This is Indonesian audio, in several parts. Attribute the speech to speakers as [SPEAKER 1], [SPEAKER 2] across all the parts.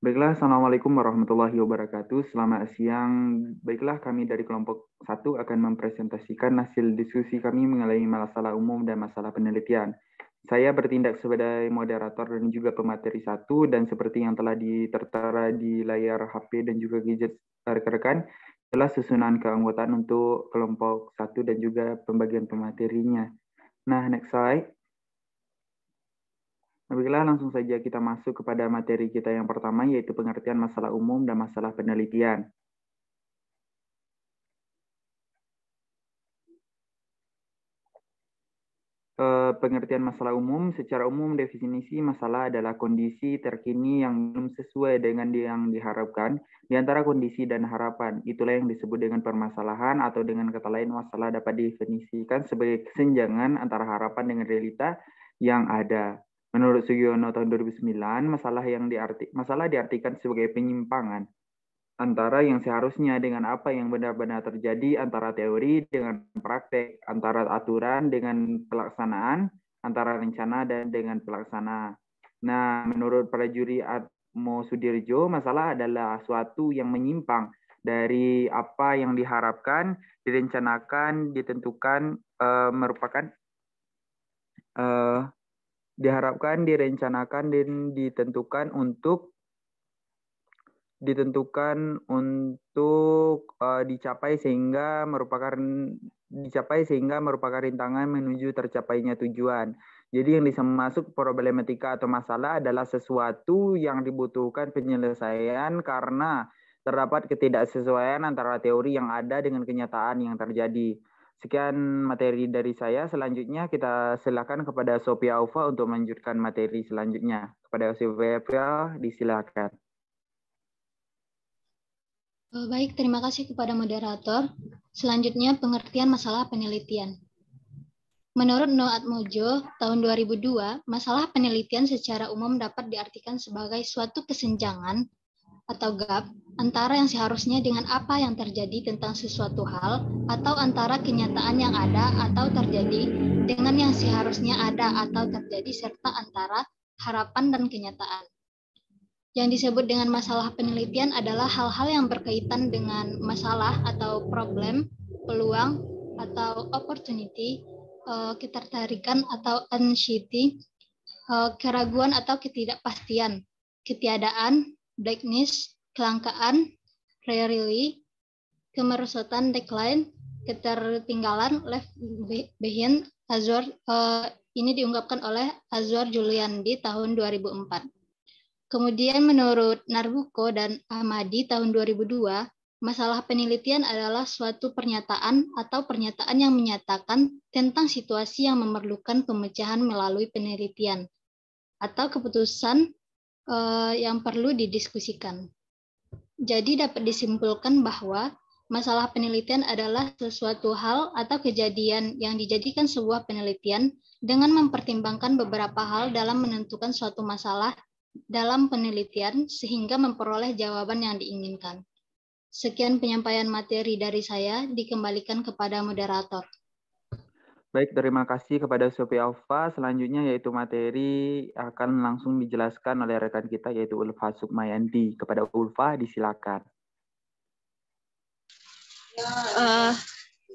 [SPEAKER 1] Baiklah, Assalamualaikum warahmatullahi wabarakatuh. Selamat siang. Baiklah, kami dari kelompok 1 akan mempresentasikan hasil diskusi kami mengenai masalah umum dan masalah penelitian. Saya bertindak sebagai moderator dan juga pemateri 1, dan seperti yang telah tertera di layar HP dan juga gadget rekan-rekan, adalah susunan keanggotaan untuk kelompok 1 dan juga pembagian pematerinya. Nah, next slide. Baiklah, langsung saja kita masuk kepada materi kita yang pertama, yaitu pengertian masalah umum dan masalah penelitian. Pengertian masalah umum, secara umum definisi masalah adalah kondisi terkini yang belum sesuai dengan yang diharapkan di antara kondisi dan harapan. Itulah yang disebut dengan permasalahan, atau dengan kata lain masalah dapat didefinisikan sebagai kesenjangan antara harapan dengan realita yang ada. Menurut Sugiono tahun 2009, masalah diartikan sebagai penyimpangan antara yang seharusnya dengan apa yang benar-benar terjadi, antara teori dengan praktek, antara aturan dengan pelaksanaan, antara rencana dan dengan pelaksana. Nah, menurut para juri Atmo Sudirjo, masalah adalah suatu yang menyimpang dari apa yang diharapkan, direncanakan, ditentukan, diharapkan, direncanakan, dan ditentukan untuk dicapai sehingga merupakan rintangan menuju tercapainya tujuan. Jadi yang bisa masuk problematika atau masalah adalah sesuatu yang dibutuhkan penyelesaian karena terdapat ketidaksesuaian antara teori yang ada dengan kenyataan yang terjadi. Sekian materi dari saya. Selanjutnya kita silakan kepada Sophia Aufa untuk melanjutkan materi selanjutnya. Kepada Sophia Aufa, disilakan.
[SPEAKER 2] Baik, terima kasih kepada moderator. Selanjutnya, pengertian masalah penelitian. Menurut Noah Atmojo, tahun 2002, masalah penelitian secara umum dapat diartikan sebagai suatu kesenjangan atau gap antara yang seharusnya dengan apa yang terjadi tentang sesuatu hal, atau antara kenyataan yang ada atau terjadi dengan yang seharusnya ada atau terjadi, serta antara harapan dan kenyataan. Yang disebut dengan masalah penelitian adalah hal-hal yang berkaitan dengan masalah atau problem, peluang atau opportunity, ketertarikan atau anxiety, keraguan atau ketidakpastian, ketiadaan, blackness, kelangkaan, rarely, kemerosotan, decline, ketertinggalan, left behind, Azor. Ini diungkapkan oleh Azor Julian di tahun 2004. Kemudian menurut Narbuko dan Ahmadi tahun 2002, masalah penelitian adalah suatu pernyataan atau pernyataan yang menyatakan tentang situasi yang memerlukan pemecahan melalui penelitian atau keputusan yang perlu didiskusikan. Jadi dapat disimpulkan bahwa masalah penelitian adalah sesuatu hal atau kejadian yang dijadikan sebuah penelitian dengan mempertimbangkan beberapa hal dalam menentukan suatu masalah dalam penelitian sehingga memperoleh jawaban yang diinginkan. Sekian penyampaian materi dari saya, dikembalikan kepada moderator.
[SPEAKER 1] Baik, terima kasih kepada Sophia Alfa. Selanjutnya yaitu materi akan langsung dijelaskan oleh rekan kita yaitu Ulfa Sukmayanti. Kepada Ulfa, disilakan.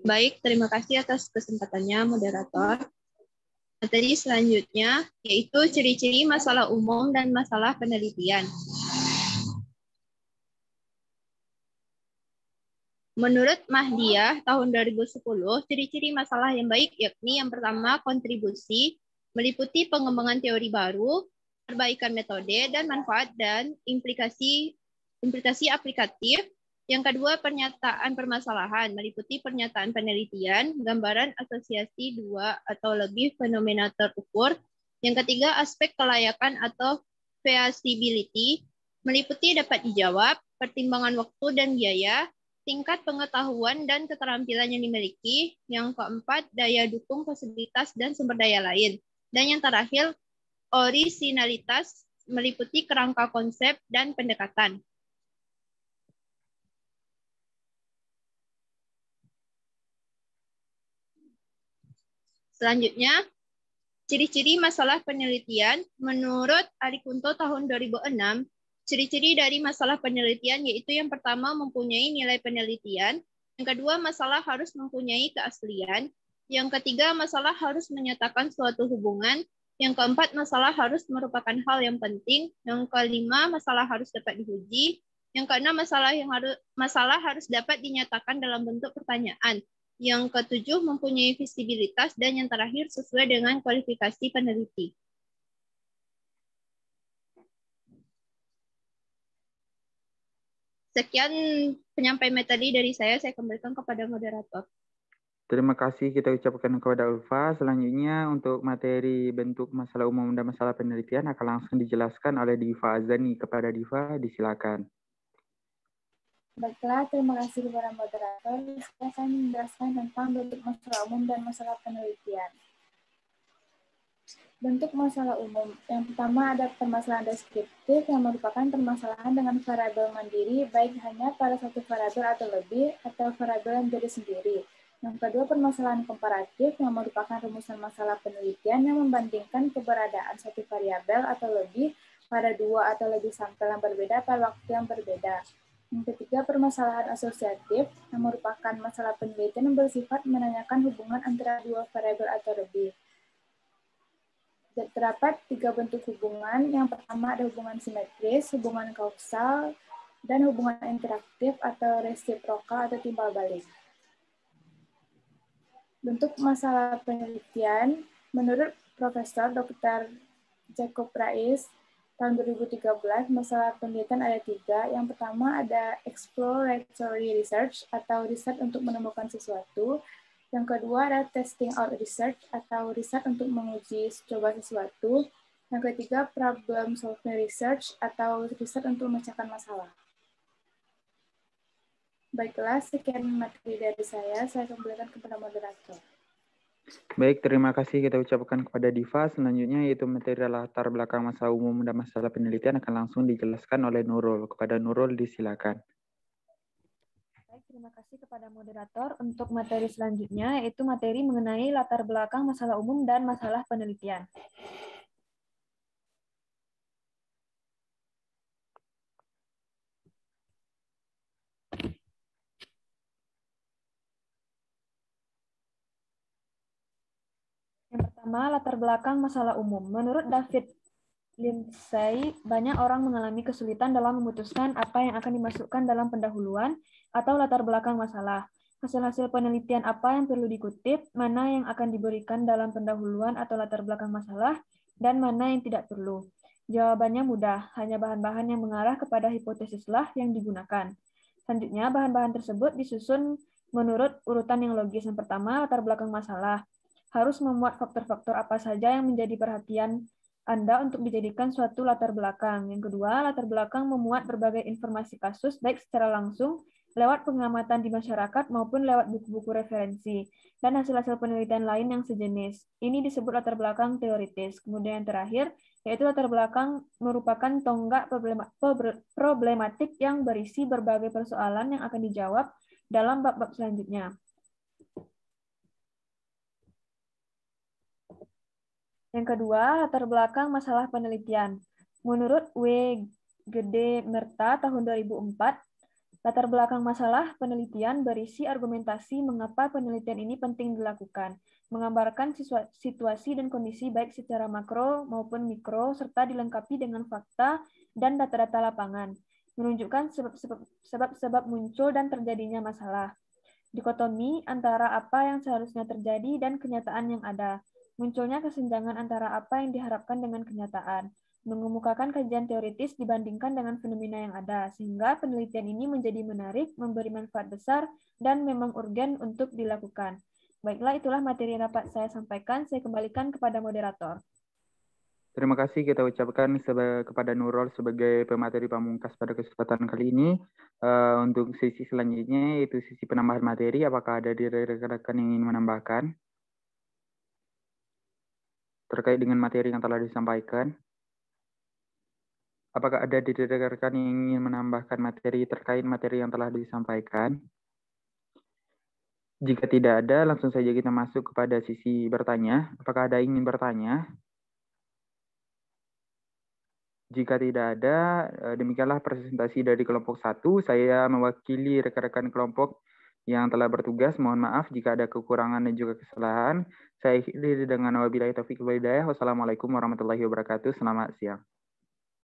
[SPEAKER 3] Baik, terima kasih atas kesempatannya moderator. Materi selanjutnya yaitu ciri-ciri masalah umum dan masalah penelitian. Menurut Mahdiyah tahun 2010, ciri-ciri masalah yang baik yakni yang pertama kontribusi, meliputi pengembangan teori baru, perbaikan metode dan manfaat dan implikasi aplikatif. Yang kedua, pernyataan permasalahan, meliputi pernyataan penelitian, gambaran asosiasi dua atau lebih fenomena terukur. Yang ketiga, aspek kelayakan atau feasibility, meliputi dapat dijawab, pertimbangan waktu dan biaya, tingkat pengetahuan dan keterampilan yang dimiliki. Yang keempat, daya dukung, fasilitas, dan sumber daya lain. Dan yang terakhir, orisinalitas, meliputi kerangka konsep dan pendekatan. Selanjutnya, ciri-ciri masalah penelitian menurut Arikunto tahun 2006, Ciri-ciri dari masalah penelitian yaitu yang pertama mempunyai nilai penelitian, yang kedua masalah harus mempunyai keaslian, yang ketiga masalah harus menyatakan suatu hubungan, yang keempat masalah harus merupakan hal yang penting, yang kelima masalah harus dapat diuji, yang keenam masalah harus dapat dinyatakan dalam bentuk pertanyaan, yang ketujuh mempunyai visibilitas, dan yang terakhir sesuai dengan kualifikasi peneliti. Sekian penyampaian materi dari saya kembalikan kepada moderator.
[SPEAKER 1] Terima kasih kita ucapkan kepada Ulfa. Selanjutnya untuk materi bentuk masalah umum dan masalah penelitian akan langsung dijelaskan oleh Diva Azani. Kepada Diva, disilakan.
[SPEAKER 4] Baiklah, terima kasih kepada moderator. Saya akan menjelaskan tentang bentuk masalah umum dan masalah penelitian. Bentuk masalah umum. Yang pertama ada permasalahan deskriptif yang merupakan permasalahan dengan variabel mandiri, baik hanya pada satu variabel atau lebih, atau variabel yang menjadi sendiri. Yang kedua, permasalahan komparatif yang merupakan rumusan masalah penelitian yang membandingkan keberadaan satu variabel atau lebih pada dua atau lebih sampel yang berbeda pada waktu yang berbeda. Yang ketiga, permasalahan asosiatif yang merupakan masalah penelitian yang bersifat menanyakan hubungan antara dua variabel atau lebih. Terdapat tiga bentuk hubungan. Yang pertama ada hubungan simetris, hubungan kausal, dan hubungan interaktif atau resiprokal atau timbal balik. Bentuk masalah penelitian, menurut Profesor Dr. Jacob Riis, tahun 2013, masalah penelitian ada tiga. Yang pertama ada exploratory research atau riset untuk menemukan sesuatu. Yang kedua ada testing out research atau riset untuk menguji coba sesuatu. Yang ketiga problem solving research atau riset untuk memecahkan masalah. Baiklah, sekian materi dari saya kembalikan kepada moderator.
[SPEAKER 1] Baik, terima kasih kita ucapkan kepada Diva. Selanjutnya yaitu materi latar belakang masalah umum dan masalah penelitian akan langsung dijelaskan oleh Nurul. Kepada Nurul, disilakan.
[SPEAKER 5] Baik, terima kasih kepada moderator. Untuk materi selanjutnya yaitu materi mengenai latar belakang masalah umum dan masalah penelitian. Yang pertama, latar belakang masalah umum. Menurut David Lindsay, banyak orang mengalami kesulitan dalam memutuskan apa yang akan dimasukkan dalam pendahuluan atau latar belakang masalah. Hasil-hasil penelitian apa yang perlu dikutip, mana yang akan diberikan dalam pendahuluan atau latar belakang masalah, dan mana yang tidak perlu. Jawabannya mudah, hanya bahan-bahan yang mengarah kepada hipotesislah yang digunakan. Selanjutnya, bahan-bahan tersebut disusun menurut urutan yang logis. Yang pertama, latar belakang masalah. Harus memuat faktor-faktor apa saja yang menjadi perhatian Anda untuk dijadikan suatu latar belakang. Yang kedua, latar belakang memuat berbagai informasi kasus, baik secara langsung, lewat pengamatan di masyarakat, maupun lewat buku-buku referensi, dan hasil-hasil penelitian lain yang sejenis. Ini disebut latar belakang teoritis. Kemudian yang terakhir, yaitu latar belakang merupakan tonggak problematik yang berisi berbagai persoalan yang akan dijawab dalam bab-bab selanjutnya. Yang kedua, latar belakang masalah penelitian. Menurut W. Gede Merta tahun 2004, latar belakang masalah penelitian berisi argumentasi mengapa penelitian ini penting dilakukan, menggambarkan situasi dan kondisi baik secara makro maupun mikro, serta dilengkapi dengan fakta dan data-data lapangan, menunjukkan sebab-sebab muncul dan terjadinya masalah. Dikotomi antara apa yang seharusnya terjadi dan kenyataan yang ada. Munculnya kesenjangan antara apa yang diharapkan dengan kenyataan, mengemukakan kajian teoritis dibandingkan dengan fenomena yang ada, sehingga penelitian ini menjadi menarik, memberi manfaat besar, dan memang urgen untuk dilakukan. Baiklah, itulah materi yang dapat saya sampaikan. Saya kembalikan kepada moderator.
[SPEAKER 1] Terima kasih kita ucapkan kepada Nurul sebagai pemateri pamungkas pada kesempatan kali ini. Untuk sesi selanjutnya, yaitu sesi penambahan materi, apakah ada dari rekan-rekan yang ingin menambahkan terkait dengan materi yang telah disampaikan? Apakah ada dari rekan-rekan yang ingin menambahkan materi terkait materi yang telah disampaikan? Jika tidak ada, langsung saja kita masuk kepada sisi bertanya. Apakah ada yang ingin bertanya? Jika tidak ada, demikianlah presentasi dari kelompok 1. Saya mewakili rekan-rekan kelompok yang telah bertugas. Mohon maaf jika ada kekurangan dan juga kesalahan. Saya akhiri dengan wabillahi taufiq wal hidayah. Wassalamualaikum warahmatullahi wabarakatuh. Selamat siang.